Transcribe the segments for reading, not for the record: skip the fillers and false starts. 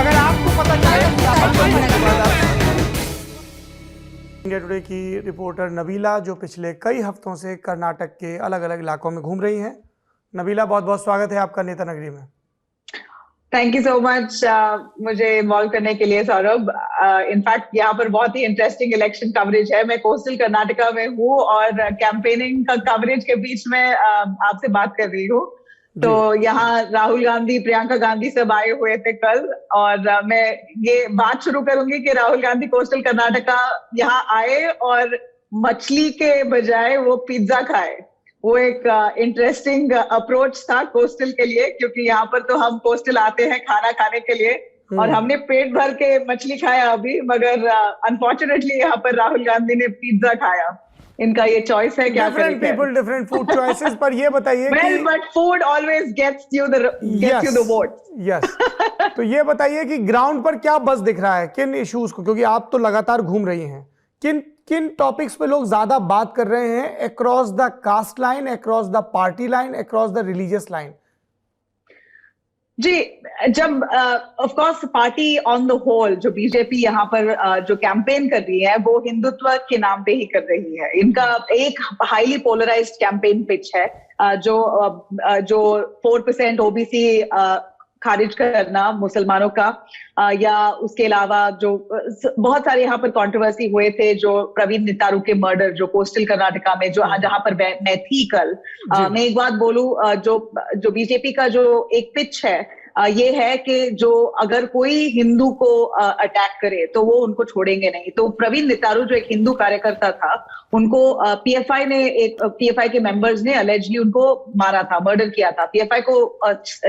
अगर आपको पता चले इंडिया टुडे की रिपोर्टर नबीला, जो पिछले कई हफ्तों से कर्नाटक के अलग अलग इलाकों में घूम रही हैं। नबीला, बहुत बहुत स्वागत है आपका नेता नगरी में। थैंक यू सो मच मुझे इन्वॉल्व करने के लिए सौरभ। इनफैक्ट यहाँ पर बहुत ही इंटरेस्टिंग इलेक्शन कवरेज है। मैं कोस्टल कर्नाटका में हूँ और कैंपेनिंग का कवरेज के बीच में आपसे बात कर रही हूँ। तो यहाँ राहुल गांधी, प्रियंका गांधी सब आए हुए थे कल, और मैं ये बात शुरू करूंगी कि राहुल गांधी कोस्टल कर्नाटका यहाँ आए और मछली के बजाय वो पिज्जा खाए। वो एक इंटरेस्टिंग अप्रोच था कोस्टल के लिए, क्योंकि यहाँ पर तो हम कोस्टल आते हैं खाना खाने के लिए और हमने पेट भर के मछली खाया अभी, मगर अनफॉर्चुनेटली यहाँ पर राहुल गांधी ने पिज्जा खाया। इनका ये चॉइस है, क्या करें? Different people, different food choices. पर ये बताइए कि but food always gets you the vote. Yes. तो ये बताइए कि ग्राउंड पर क्या बस दिख रहा है, किन इश्यूज को, क्योंकि आप तो लगातार घूम रही हैं, किन किन टॉपिक्स पे लोग ज्यादा बात कर रहे हैं? Across the caste line, across the party line, across the religious line? जी, जब of course party on the whole, जो बीजेपी यहाँ पर जो कैंपेन कर रही है वो हिंदुत्व के नाम पे ही कर रही है। इनका एक हाईली पोलराइज्ड कैंपेन पिच है, जो 4% ओबीसी खारिज करना मुसलमानों का, या उसके अलावा जो बहुत सारे यहाँ पर कंट्रोवर्सी हुए थे, जो प्रवीण नितारू के मर्डर, जो कोस्टल कर्नाटका में, जो जहां पर मैं थी कल। मैं एक बात बोलूं, जो बीजेपी का जो एक पिच है ये है कि जो अगर कोई हिंदू को अटैक करे तो वो उनको छोड़ेंगे नहीं। तो प्रवीण नितारू जो एक हिंदू कार्यकर्ता था, उनको पीएफआई के मेंबर्स ने अलेजली उनको मारा था, मर्डर किया था। पीएफआई को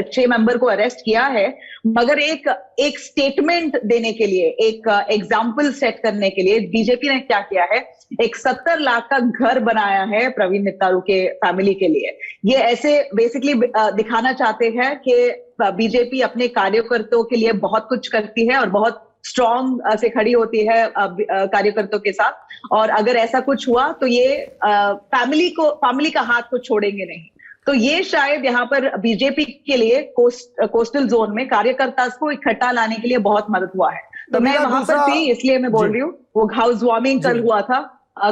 6 मेंबर को अरेस्ट किया है, मगर एक स्टेटमेंट देने के लिए, एक एग्जाम्पल सेट करने के लिए बीजेपी ने क्या किया है, एक 70 लाख का घर बनाया है प्रवीण नितारू के फैमिली के लिए। ये ऐसे बेसिकली दिखाना चाहते हैं कि बीजेपी अपने कार्यकर्ताओं के लिए बहुत कुछ करती है और बहुत स्ट्रॉन्ग से खड़ी होती है कार्यकर्ताओं के साथ, और अगर ऐसा कुछ हुआ तो ये फैमिली का हाथ को छोड़ेंगे नहीं। तो ये शायद यहाँ पर बीजेपी के लिए कोस्टल जोन में कार्यकर्ता को इकट्ठा लाने के लिए बहुत मदद हुआ है। तो मैं वहां पर थी, इसलिए मैं बोल रही हूँ। वो हाउस वार्मिंग कल हुआ था,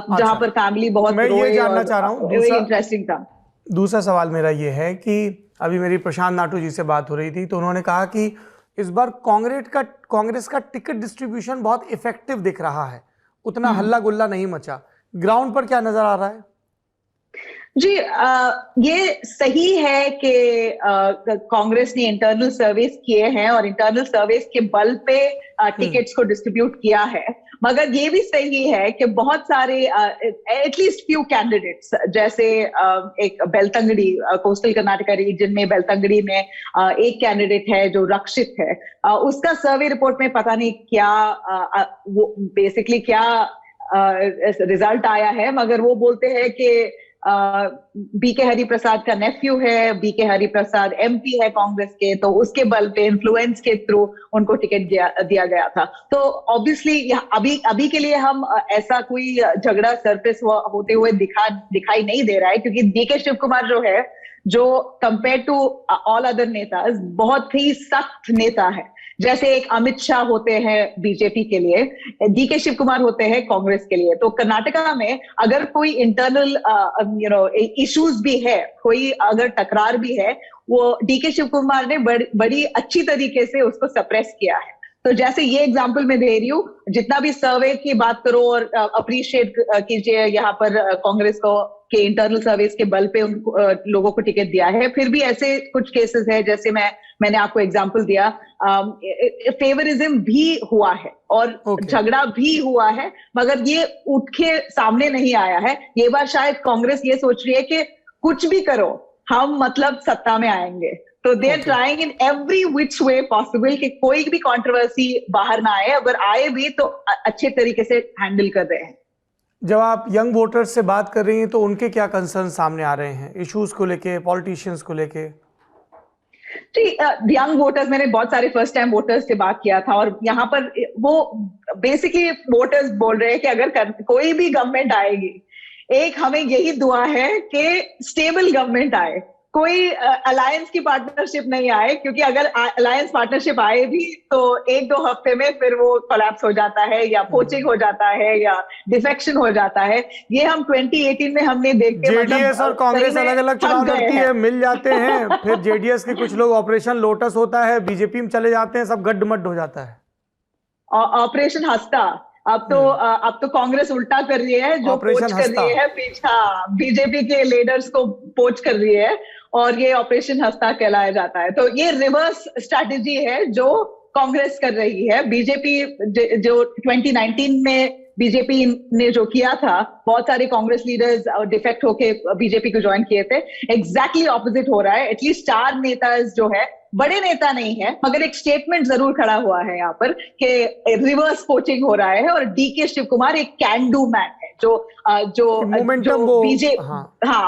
जहां पर फैमिली बहुत मैं ये जानना चाह रहा हूँ, इंटरेस्टिंग था। दूसरा सवाल मेरा ये है कि अभी मेरी प्रशांत नाटू जी से बात हो रही थी, तो उन्होंने कहा कि इस बार कांग्रेस का टिकट डिस्ट्रीब्यूशन बहुत इफेक्टिव दिख रहा है, उतना हल्ला गुल्ला नहीं मचा। ग्राउंड पर क्या नजर आ रहा है? जी, ये सही है कि कांग्रेस ने इंटरनल सर्वेस किए हैं और इंटरनल सर्वेस के बल पे टिकट्स को डिस्ट्रीब्यूट किया है, मगर ये भी सही है कि बहुत सारे एटलीस्ट फ्यू कैंडिडेट्स, जैसे एक बेलतंगड़ी, कोस्टल कर्नाटका रीजन में बेलतंगड़ी में एक कैंडिडेट है जो रक्षित है, उसका सर्वे रिपोर्ट में पता नहीं क्या वो बेसिकली क्या रिजल्ट आया है, मगर वो बोलते हैं कि बीके हरिप्रसाद का नेफ्यू है, बीके हरिप्रसाद एमपी है कांग्रेस के, तो उसके बल पे इन्फ्लुएंस के थ्रू उनको टिकट दिया गया था। तो ऑब्वियसली अभी के लिए हम ऐसा कोई झगड़ा सरफेस होते हुए दिखाई नहीं दे रहा है, क्योंकि डीके शिव कुमार जो है, जो कंपेयर टू ऑल अदर नेता बहुत ही सख्त नेता है। जैसे एक अमित शाह होते हैं बीजेपी के लिए, डीके शिव कुमार होते हैं कांग्रेस के लिए। तो कर्नाटका में अगर कोई इंटरनल इश्यूज भी है, कोई अगर टकरार भी है, वो डीके शिव कुमार ने बड़ी अच्छी तरीके से उसको सप्रेस किया है। तो जैसे ये एग्जांपल मैं दे रही हूँ, जितना भी सर्वे की बात करो और अप्रिशिएट कीजिए यहाँ पर कांग्रेस को के इंटरनल सर्विस के बल पे उन लोगों को टिकट दिया है, फिर भी ऐसे कुछ केसेस है, जैसे मैंने आपको एग्जांपल दिया, फेवरिज्म भी हुआ है और झगड़ा भी हुआ है, मगर ये उठ के सामने नहीं आया है। ये बार शायद कांग्रेस ये सोच रही है कि कुछ भी करो, हम मतलब सत्ता में आएंगे। तो they are trying in every which way possible कि कोई भी कंट्रोवर्सी बाहर ना आए, अगर आए भी तो अच्छे तरीके से हैंडल कर रहे हैं। जब आप यंग वोटर्स से बात कर रही हैं तो उनके क्या कंसर्न सामने आ रहे हैं, इश्यूज को लेके, पॉलिटिशियंस को लेके? जी, यंग वोटर्स, मैंने बहुत सारे फर्स्ट टाइम वोटर्स से बात किया था, और यहाँ पर वो बेसिकली वोटर्स बोल रहे हैं कि अगर कोई भी गवर्नमेंट आएगी, एक हमें यही दुआ है कि स्टेबल गवर्नमेंट आए, कोई अलायंस की पार्टनरशिप नहीं आए, क्योंकि अगर अलायंस पार्टनरशिप आए भी तो 1-2 हफ्ते में फिर वो कोलैप्स हो जाता है, या पोचिंग हो जाता है, या डिफेक्शन हो जाता है। ये हम 2018 में हमने देख के जेडीएस और कांग्रेस अलग अलग चुनाव लड़ती है, मिल जाते हैं, फिर जेडीएस के कुछ लोग ऑपरेशन लोटस होता है, बीजेपी में चले जाते हैं, सब गड्ढमड्ढ हो जाता है। ऑपरेशन हस्ता, अब तो कांग्रेस उल्टा कर रही है, जो पोच कर रही है पीछा बीजेपी के लीडर्स को पोच कर रही है, और ये ऑपरेशन हस्ता कहलाया जाता है। तो ये रिवर्स स्ट्रैटेजी है जो कांग्रेस कर रही है। बीजेपी जो 2019 में बीजेपी ने जो किया था, बहुत सारे कांग्रेस लीडर्स डिफेक्ट होके बीजेपी को ज्वाइन किए थे, एग्जैक्टली ऑपोजिट हो रहा है। एटलीस्ट 4 नेता जो है, बड़े नेता नहीं है, मगर एक स्टेटमेंट जरूर खड़ा हुआ है यहाँ पर कि रिवर्स पोचिंग हो रहा है, और डीके शिव कुमार एक कैन डू मैन है, जो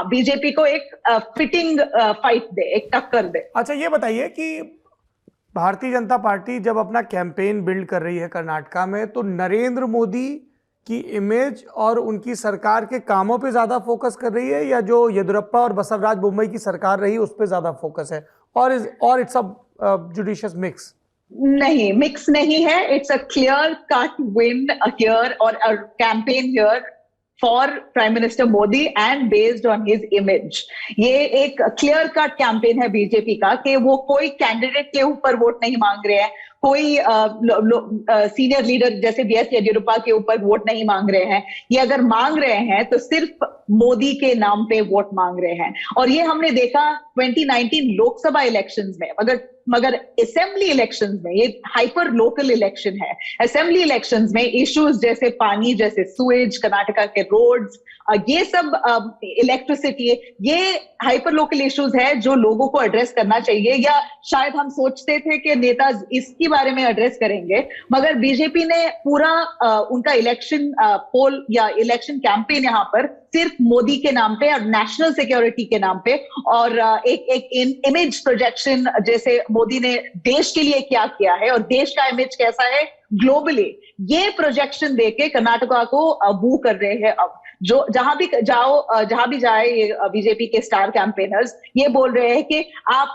बीजेपी को एक फिटिंग फाइट दे, एक टक्कर दे। अच्छा, ये बताइए कि भारतीय जनता पार्टी जब अपना कैंपेन बिल्ड कर रही है कर्नाटका में, तो नरेंद्र मोदी की इमेज और उनकी सरकार के कामों पे ज्यादा फोकस कर रही है, या जो येदियुरप्पा और बसवराज बोम्मई की सरकार रही उस पे ज्यादा फोकस है, और इट्स अ जुडिशियस मिक्स? नहीं, मिक्स नहीं है। It's a clear cut win here, और a campaign here for prime minister Modi and based on his image. ये एक क्लियर कट कैंपेन है बीजेपी का कि वो कोई कैंडिडेट के ऊपर वोट नहीं मांग रहे हैं, कोई सीनियर लीडर जैसे बीएस येदियुरप्पा के ऊपर वोट नहीं मांग रहे हैं। ये अगर मांग रहे हैं तो सिर्फ मोदी के नाम पे वोट मांग रहे हैं। और ये हमने देखा 2019 लोकसभा इलेक्शंस में, मगर असेंबली इलेक्शंस में, ये हाइपर लोकल इलेक्शन है, असेंबली इलेक्शंस में इश्यूज जैसे पानी, जैसे सुएज, कर्नाटका के रोड्स, ये सब इलेक्ट्रिसिटी, ये हाइपर लोकल इश्यूज है जो लोगों को एड्रेस करना चाहिए, या शायद हम सोचते थे कि नेता इसके बारे में एड्रेस करेंगे, मगर बीजेपी ने पूरा उनका इलेक्शन पोल या इलेक्शन कैंपेन यहाँ पर सिर्फ मोदी के नाम पे और नेशनल सिक्योरिटी के नाम पे, और एक इमेज प्रोजेक्शन, जैसे मोदी ने देश के लिए क्या किया है और देश का इमेज कैसा है ग्लोबली, ये प्रोजेक्शन देके कर्नाटका को बू कर रहे हैं। अब जो जहां भी जाए ये बीजेपी के स्टार कैंपेनर्स ये बोल रहे हैं कि आप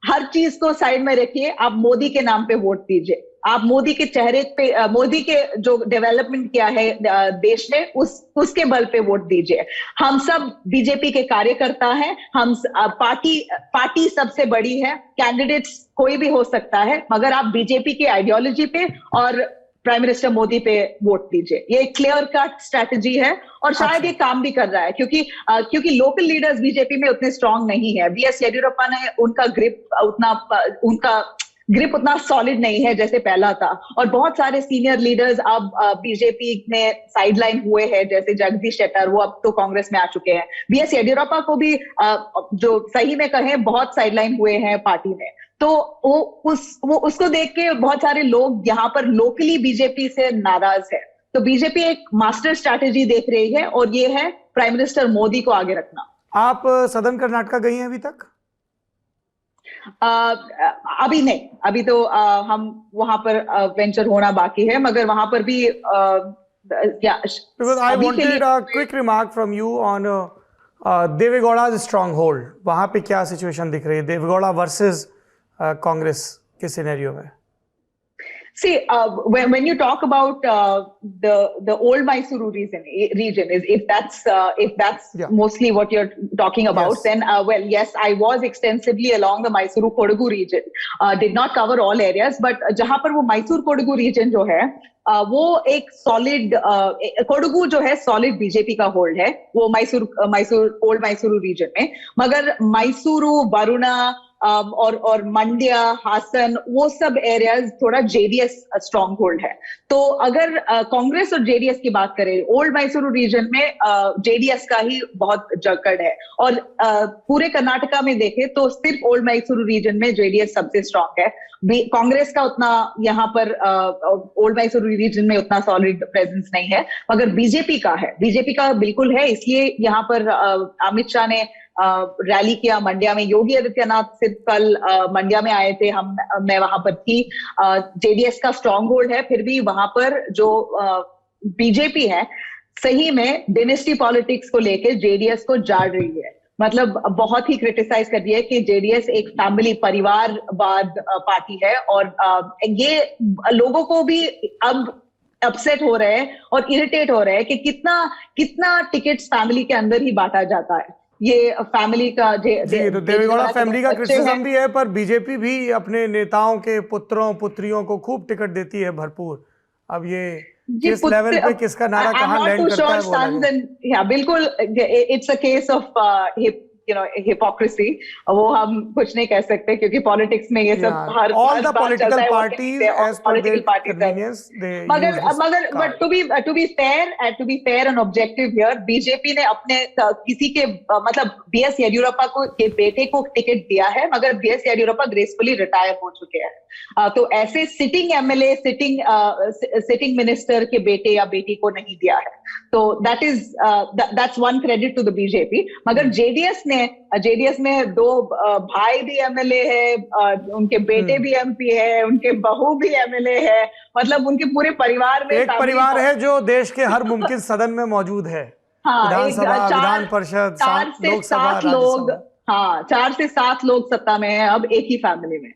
हर चीज को साइड में रखिए, आप मोदी के नाम पे वोट दीजिए, आप मोदी के चेहरे पे, मोदी के जो डेवलपमेंट किया है देश में, उसके बल पे वोट दीजिए। हम सब बीजेपी के कार्यकर्ता हैं, हम पार्टी सबसे बड़ी है, कैंडिडेट्स कोई भी हो सकता है, मगर आप बीजेपी की आइडियोलॉजी पे और प्राइम मिनिस्टर मोदी पे वोट दीजिए। ये क्लियर कट स्ट्रैटेजी है, और शायद ये काम भी कर रहा है, क्योंकि लोकल लीडर्स बीजेपी में उतने स्ट्रांग नहीं है। बीएस येदियुरप्पा ने उनका ग्रिप उतना सॉलिड नहीं है जैसे पहला था, और बहुत सारे सीनियर लीडर्स अब बीजेपी में साइडलाइन हुए हैं, जैसे जगदीश शेट्टर, वो अब तो कांग्रेस में आ चुके हैं। बीएस येदियुरप्पा को भी जो सही में कहें बहुत साइडलाइन हुए हैं पार्टी में, तो वो उसको देख के बहुत सारे लोग यहाँ पर लोकली बीजेपी से नाराज है। तो बीजेपी एक मास्टर स्ट्रैटेजी देख रही है, और ये है प्राइम मिनिस्टर मोदी को आगे रखना। आप सदर्न कर्नाटका गई हैं अभी तक? अभी नहीं, अभी तो हम वहां पर वेंचर होना बाकी है, मगर वहां पर भी because I wanted a quick remark from you on देवेगौड़ा's stronghold. वहां पे क्या सिचुएशन दिख रही है देवेगौड़ा वर्सेस कांग्रेस के सिनेरियो में? See, when you talk about the old Mysuru region, if that's mostly what you're talking about, yes. Then well, yes, I was extensively along the Mysuru Kodagu region. Did not cover all areas, but जहाँ पर वो Mysuru Kodagu region जो है, वो एक solid Kodagu जो है solid BJP का होल्ड है, वो ओल्ड मैसूरू रीजन में, मगर मैसूरू, वरुणा और मंड्या, हासन, वो सब एरियाज थोड़ा जेडीएस स्ट्रॉन्ग होल्ड है। तो अगर कांग्रेस और जेडीएस की बात करें, ओल्ड मैसूरू रीजन में जेडीएस का ही बहुत जकड़ है, और पूरे कर्नाटका में देखें तो सिर्फ ओल्ड मैसूरू रीजन में जेडीएस सबसे स्ट्रॉन्ग है। कांग्रेस का उतना यहाँ पर ओल्ड मैसूरू रीजन में उतना सॉलिड प्रेजेंस नहीं है, मगर बीजेपी का है, बीजेपी का बिल्कुल है। इसलिए यहाँ पर अमित शाह ने रैली किया मंड्या में। योगी आदित्यनाथ सिर्फ कल मंड्या में आए थे, मैं वहां पर थी। जेडीएस का स्ट्रॉन्ग होल्ड है, फिर भी वहां पर जो बीजेपी है सही में डिनेस्टी पॉलिटिक्स को लेकर जेडीएस को जाड़ रही है। मतलब बहुत ही क्रिटिसाइज कर दिया है कि जेडीएस एक फैमिली परिवारवाद पार्टी है, और ये लोगों को भी अब अपसेट हो रहे हैं और इरिटेट हो रहे हैं कि कितना कितना टिकट्स फैमिली के अंदर ही बांटा जाता है। ये फैमिली का जी, तो देवेगौड़ा फैमिली का क्रिटिसिज्म भी है, पर बीजेपी भी अपने नेताओं के पुत्रों पुत्रियों को खूब टिकट देती है भरपूर। अब ये किस लेवल पे किसका नारा कहाँ लैंड करता है वो अलग है। बिल्कुल, it's a case of hypocrisy. वो हम कुछ नहीं कह सकते क्योंकि पॉलिटिक्स में ये सब हर all the political parties as per their convenience दे मगर but to be fair and objective here, BJP ने अपने किसी के मतलब बीएस येदियुरप्पा को के बेटे को टिकट दिया है, मगर बीएस येदियुरप्पा ग्रेसफुली रिटायर हो चुके हैं। तो ऐसे सिटिंग एमएलए सिटिंग मिनिस्टर के बेटे या बेटी को नहीं दिया है। तो that's one credit to the BJP. मगर जेडीएस में दो भाई भी एमएलए है, उनके बेटे भी एमपी है, उनके बहू भी एमएलए है, मतलब उनके पूरे परिवार में एक परिवार है जो देश के हर मुमकिन सदन में मौजूद है। हाँ, विधानसभा, विधान परिषद, लोकसभा, हाँ, 4 से 7 लोग सत्ता में हैं अब एक ही फैमिली में।